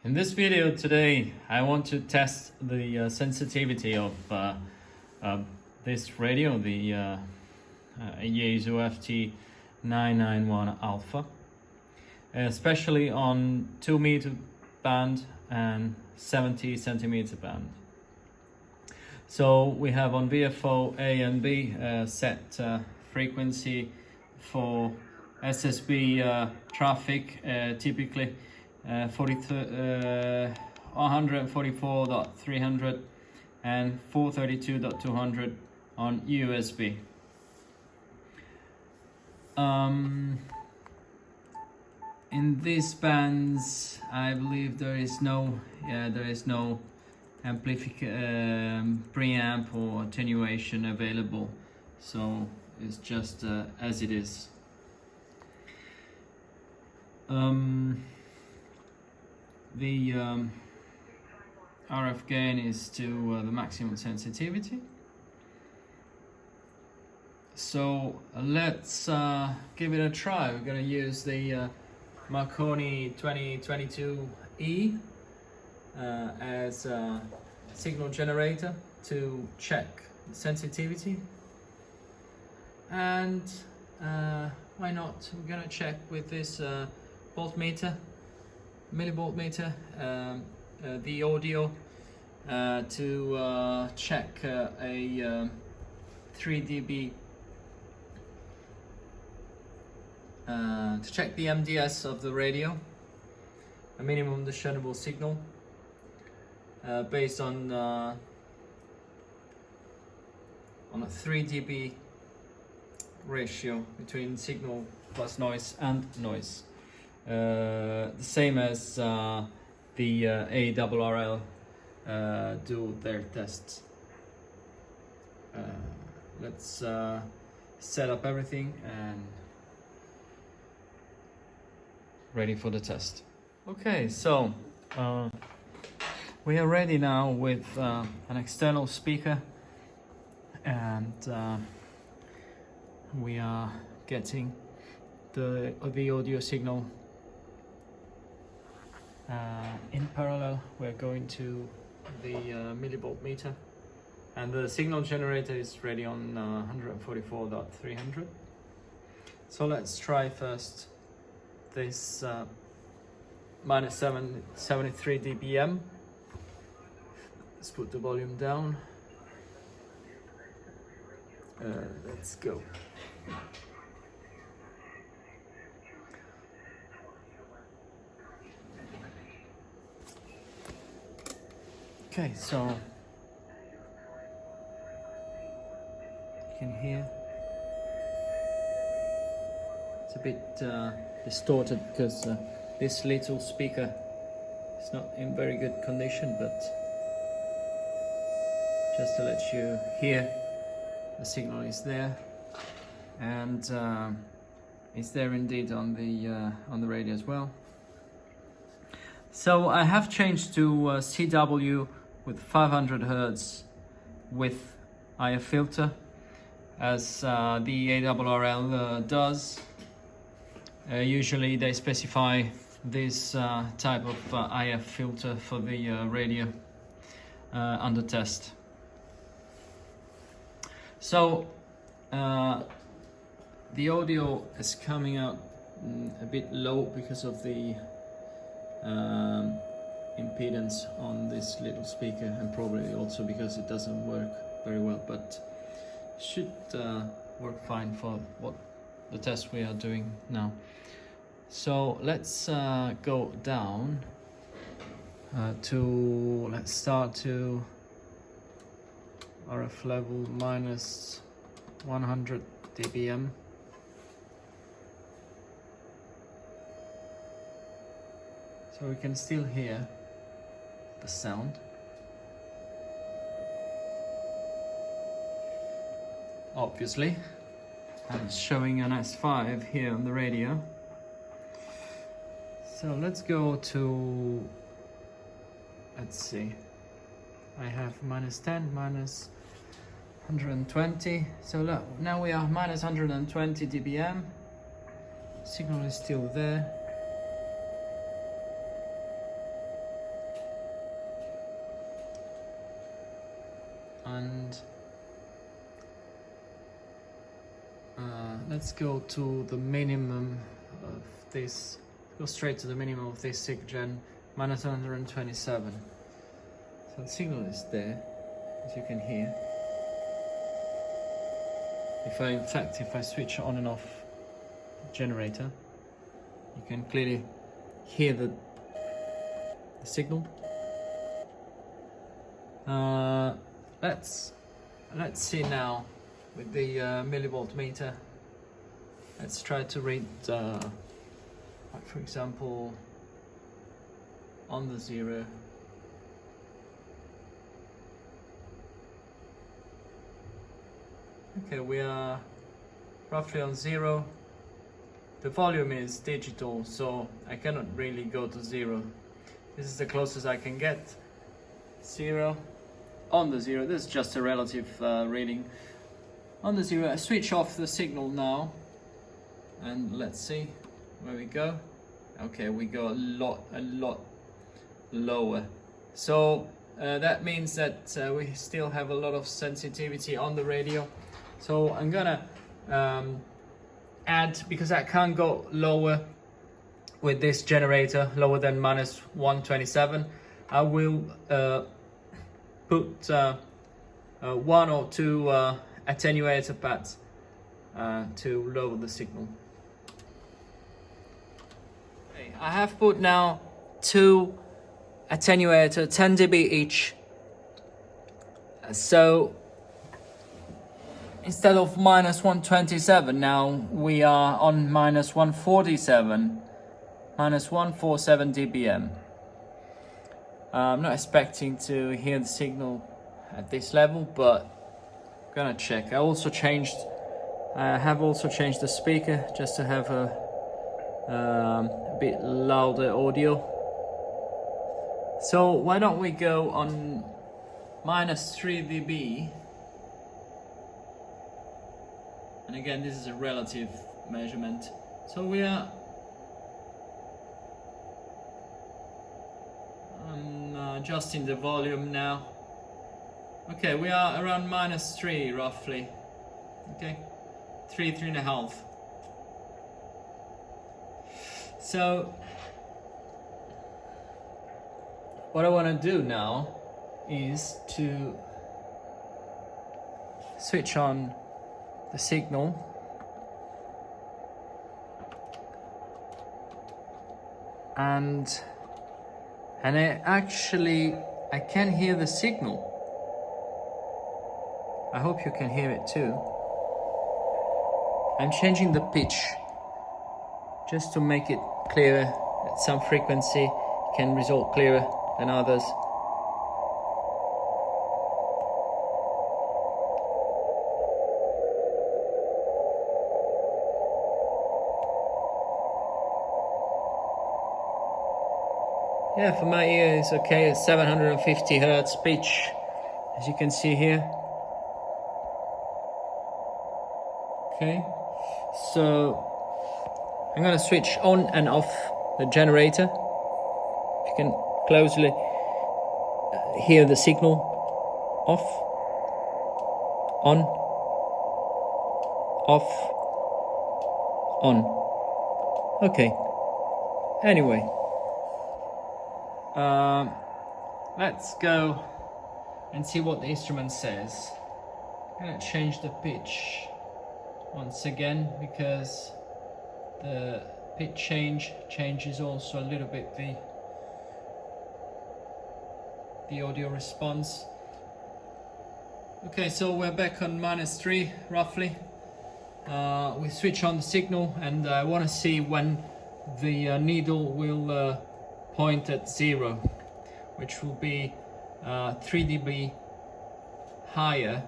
In this video today, I want to test the sensitivity of this radio, the YAESU FT-991 Alpha, especially on 2 meter band and 70 centimeter band. So we have on VFO A and B set frequency for SSB traffic, typically 144.300 and 432.200 on USB. In these bands, I believe there is no preamp or attenuation available, so it's just as it is. The RF gain is to the maximum sensitivity. So let's give it a try. We're going to use the Marconi 2022E as a signal generator to check the sensitivity. And why not? We're going to check with this voltmeter, millivoltmeter, the audio to check a 3 dB, to check the MDS of the radio, a minimum discernible signal, based on a 3 dB ratio between signal plus noise and noise. The same as the ARRL do their tests. Let's set up everything and ready for the test. Okay, so we are ready now with an external speaker, and we are getting the audio signal in parallel. We're going to the millivoltmeter, and the signal generator is ready on 144.300. So let's try first this minus 73 dBm. Let's put the volume down. Let's go. Okay, so you can hear it's a bit distorted because this little speaker is not in very good condition, but just to let you hear, the signal is there, and it's there indeed on the radio as well. So I have changed to CW with 500 Hz with IF filter, as the ARRL does. Usually they specify this type of IF filter for the radio under test. So the audio is coming out a bit low because of the impedance on this little speaker, and probably also because it doesn't work very well, but should work fine for what the test we are doing now. So let's go down let's start to RF level minus 100 dBm. So we can still hear the sound. Obviously, and it's showing an S5 here on the radio. So let's go to, let's see, I have minus 10, minus 120. So look, now we are minus 120 dBm. Signal is still there. let's go to the minimum of this, go straight to the minimum of this SIGGEN, minus 127. So the signal is there, as you can hear. If I switch on and off the generator, you can clearly hear the signal. Let's see now with the millivolt meter. Let's try to read, like for example, on the 0. Okay, we are roughly on 0. The volume is digital, so I cannot really go to 0. This is the closest I can get. 0. On the 0, this is just a relative reading. On the 0, I switch off the signal now, and let's see where we go. Okay, we go a lot lower. So that means that we still have a lot of sensitivity on the radio. So I'm gonna add, because I can't go lower with this generator, lower than minus 127, I will put 1 or 2 attenuator pads to lower the signal. Okay, I have put now 2 attenuator, 10 dB each. So instead of minus 127, now we are on minus 147, minus 147 dBm. I'm not expecting to hear the signal at this level, but I'm gonna check. I have also changed the speaker just to have a bit louder audio. So why don't we go on minus 3 dB? And again, this is a relative measurement. So we are adjusting the volume now. Okay, we are around minus 3 roughly. Okay, 3.5. So what I want to do now is to switch on the signal and I can hear the signal. I hope you can hear it too. I'm changing the pitch just to make it clearer. At some frequency can result clearer than others. Yeah, for my ear it's okay. It's 750 Hertz pitch, as you can see here. Okay, so I'm gonna switch on and off the generator. If you can closely hear the signal. Off, on, off, on. Okay, anyway. Let's go and see what the instrument says. I'm gonna change the pitch once again, because the pitch changes also a little bit the audio response. Okay, so we're back on minus 3 roughly. We switch on the signal, and I want to see when the needle will point at 0, which will be 3 dB higher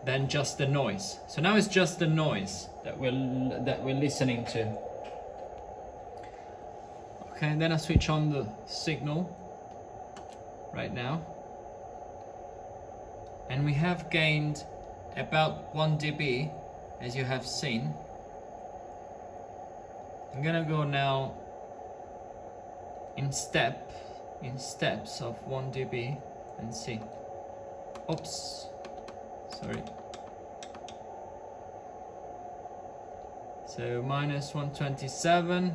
than just the noise. So now it's just the noise that we're listening to. Okay, and then I switch on the signal right now, and we have gained about 1 dB, as you have seen. I'm gonna go now in steps of 1 dB and see. Oops, sorry. So minus 127,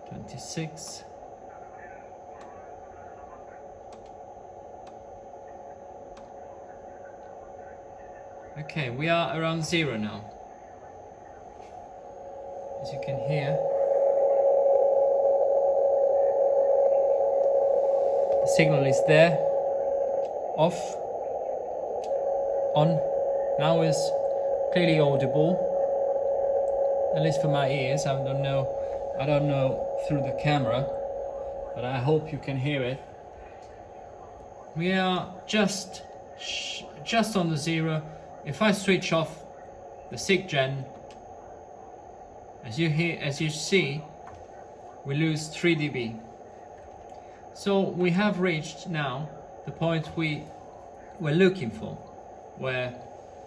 26. Okay, we are around 0 now. As you can hear, the signal is there, off, on. Now is clearly audible, at least for my ears. I don't know through the camera, but I hope you can hear it. We are just on the 0. If I switch off the SIG-gen, as you see, we lose 3 dB. So we have reached now the point we were looking for, where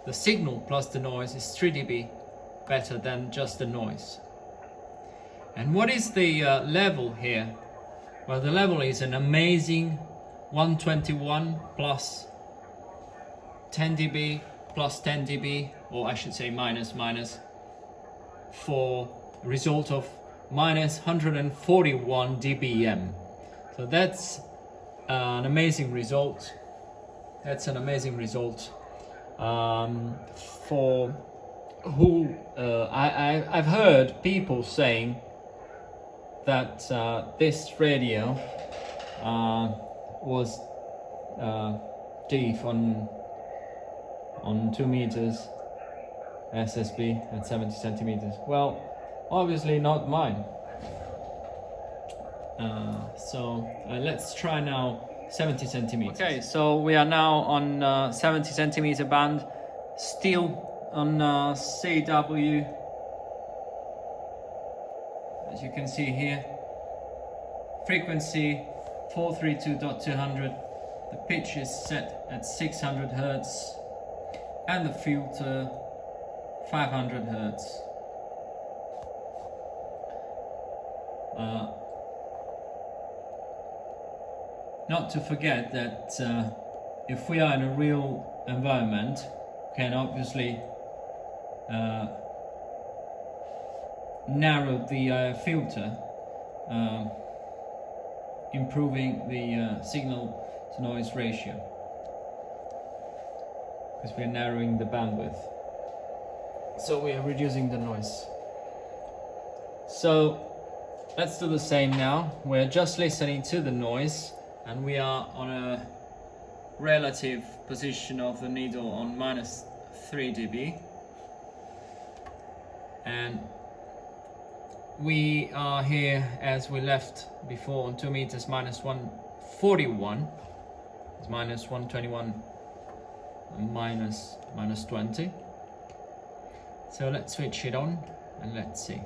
the signal plus the noise is 3 dB better than just the noise. And what is the level here? Well, the level is an amazing 121 plus 10 dB plus 10 dB, or I should say minus, for a result of minus 141 dBm. So that's an amazing result. That's an amazing result for who I've heard people saying that this radio was deaf on 2 meters SSB at 70 centimeters. Well, obviously not mine. So let's try now 70 centimeters. Okay, so we are now on 70 centimeter band, still on CW, as you can see here. Frequency 432.200. The pitch is set at 600 Hertz, and the filter 500 Hertz. Not to forget that if we are in a real environment, we can obviously narrow the filter, improving the signal to noise ratio, because we are narrowing the bandwidth, so we are reducing the noise. So let's do the same now. We're just listening to the noise, and we are on a relative position of the needle on minus 3 dB, and we are here as we left before on 2 meters minus 141. It's minus 121 and minus 20. So let's switch it on and let's see.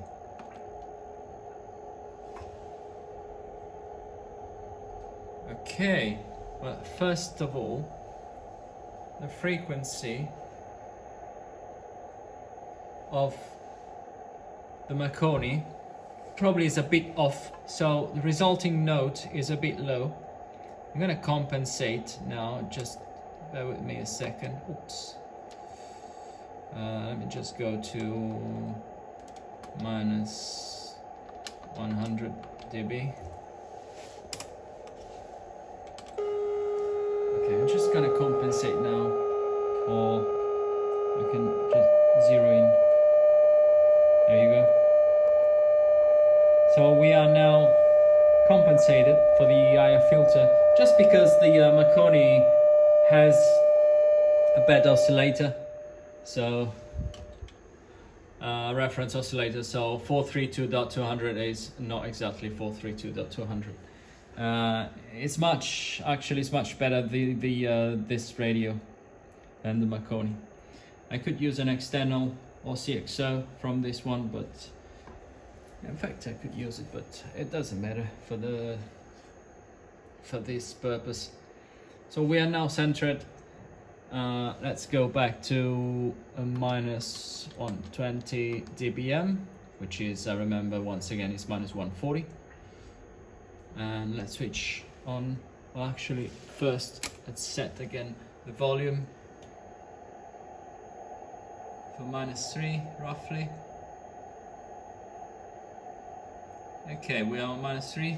Okay, well, first of all, the frequency of the Marconi probably is a bit off, so the resulting note is a bit low. I'm gonna compensate now, just bear with me a second. Oops. Let me just go to minus 100 dB. Okay, I'm just gonna compensate now, or I can just zero in. There you go. So we are now compensated for the IF filter, just because the Marconi has a bad oscillator, so reference oscillator, so 432.200 is not exactly 432.200. It's much better this radio than the Marconi. I could use an external or CXO from this one, but in fact I could use it, but it doesn't matter for this purpose. So we are now centered. Let's go back to a minus 120 dBm, which is, I remember once again, is minus 140. And let's switch on. Well, actually, first let's set again the volume So -3 roughly. Okay, we are on -3,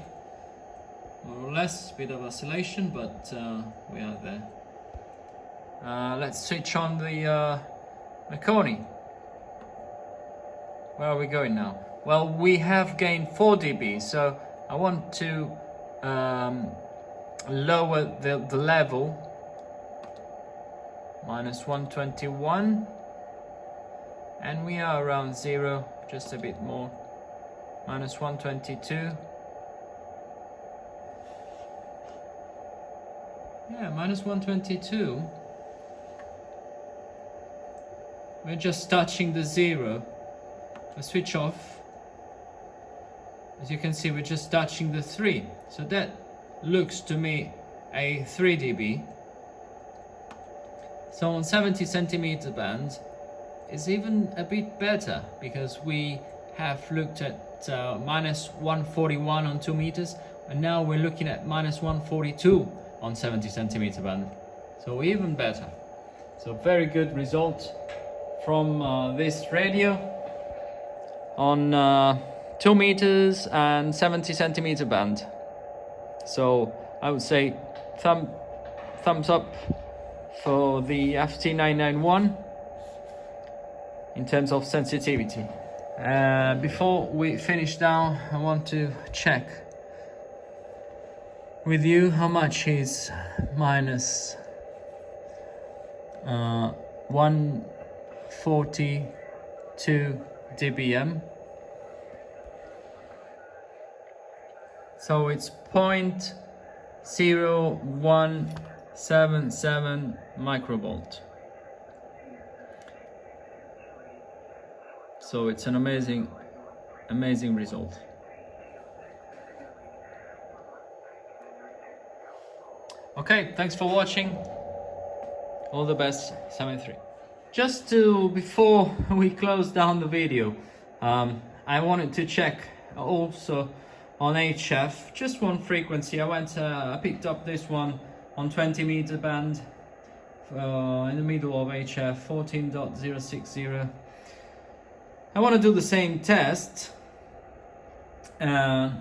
more or less, bit of oscillation, but we are there. Let's switch on the Marconi. Where are we going now? Well, we have gained 4 dB, so I want to lower the level, -121, and we are around 0, just a bit more, -122. Yeah, -122. We're just touching the 0. I switch off. As you can see, we're just touching the 3. So that looks to me a 3 dB. So on 70 centimeter band is even a bit better, because we have looked at -141 on 2 meters, and now we're looking at -142 on 70 centimeter band. So even better. So very good result from this radio on 2 meters and 70 centimeter band. So I would say thumbs up for the FT-991 in terms of sensitivity. Before we finish down, I want to check with you how much is -142 dBm. So it's 0.0177 microvolt. So it's an amazing result. Okay, thanks for watching. All the best, 7-3. Just before we close down the video, I wanted to check also on HF, just one frequency. I picked up this one on 20 meter band in the middle of HF, 14.060. I want to do the same test,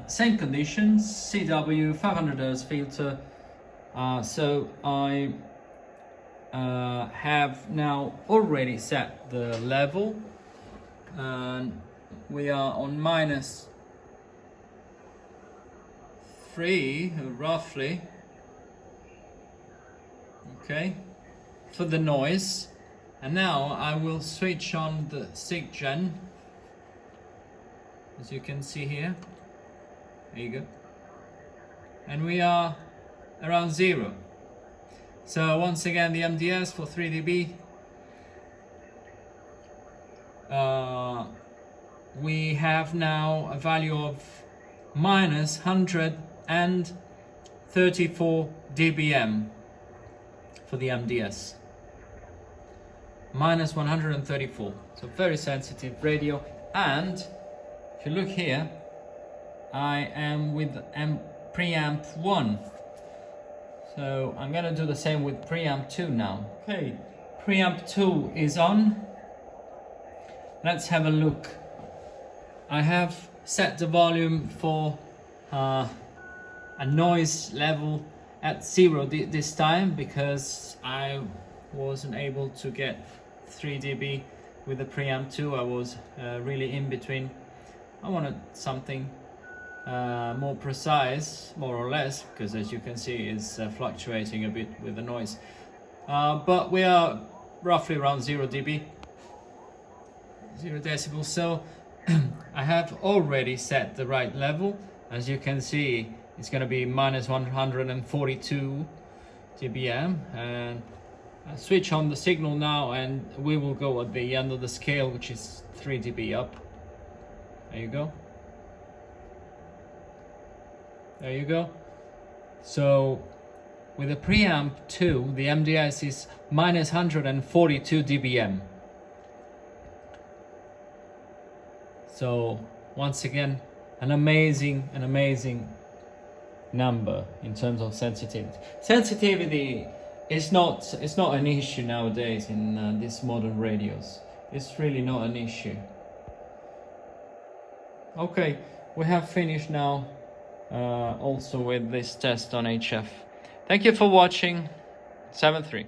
same conditions, CW, 500 Hz filter. So I have now already set the level, and we are on -3 roughly, okay, for the noise. And now I will switch on the SIGGEN, as you can see here. There you go. And we are around 0. So once again, the MDS for 3 dB. We have now a value of -134 dBm for the MDS. -134. So very sensitive radio. And if you look here, I am with preamp 1. So I'm gonna do the same with preamp 2 now. Okay, preamp 2 is on. Let's have a look. I have set the volume for a noise level at 0 this time, because I wasn't able to get 3 dB with the preamp 2. I was really in between. I wanted something more precise, more or less, because as you can see, it's fluctuating a bit with the noise. But we are roughly around 0 dB, 0 decibels. So I have already set the right level. As you can see, it's going to be -142 dBm, and I switch on the signal now, and we will go at the end of the scale, which is 3 dB up. There you go. There you go. So with the preamp 2, the MDS is -142 dBm. So once again, an amazing number in terms of sensitivity. Sensitivity is not an issue nowadays in these modern radios. it's really not an issue. Okay, we have finished now also with this test on HF. Thank you for watching. 7-3.